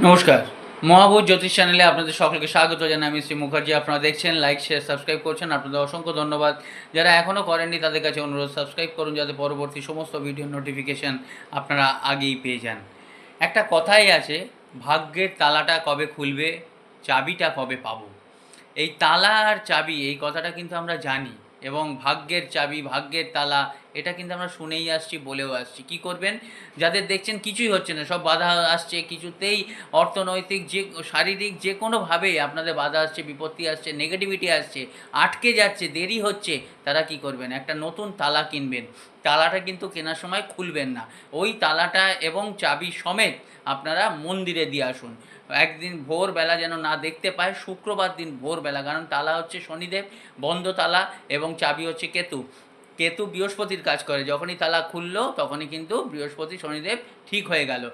নমস্কার। মহাভূত জ্যোতিষ চ্যানেলে আপনাদের সকলকে স্বাগত জানাই। আমি শ্রী মুখার্জি। আপনারা দেখছেন, লাইক, শেয়ার, সাবস্ক্রাইব করছেন। আপনাদের অসংখ্য ধন্যবাদ। যারা এখনও করেননি তাদের কাছে অনুরোধ, সাবস্ক্রাইব করুন যাতে পরবর্তী সমস্ত ভিডিওর নোটিফিকেশান আপনারা আগেই পেয়ে যান। একটা কথাই আছে, ভাগ্যের তালাটা কবে খুলবে, চাবিটা কবে পাবো। এই তালা আর চাবি, এই কথাটা কিন্তু আমরা জানি, এবং ভাগ্যের চাবি, ভাগ্যের তালা, এটা কিন্তু আমরা শুনেই আসছি, বলেও আসছি। কি করবেন? যাদের দেখছেন কিছুই হচ্ছে না, সব বাধা আসছে, কিছুতেই অর্থনৈতিক, যে শারীরিক, যে কোনোভাবেই আপনাদের বাধা আসছে, বিপত্তি আসছে, নেগেটিভিটি আসছে, আটকে যাচ্ছে, দেরি হচ্ছে, তারা কি করবেন? একটা নতুন তালা কিনবেন। তালাটা কিন্তু কেনার সময় খুলবেন না, ওই তালাটা এবং চাবি সমেত আপনারা মন্দিরে দিয়ে আসুন। একদিন ভোরবেলা যেন না দেখতে পায়, শুক্রবার দিন ভোরবেলা, কারণ তালা হচ্ছে শনিদেব, বন্ধ তালা, এবং চাবি হচ্ছে কেতু। কেতু বৃহস্পতির কাজ করে, যখনই তালা খুললো তখনই কিন্তু বৃহস্পতি শনিদেব ঠিক হয়ে গেল।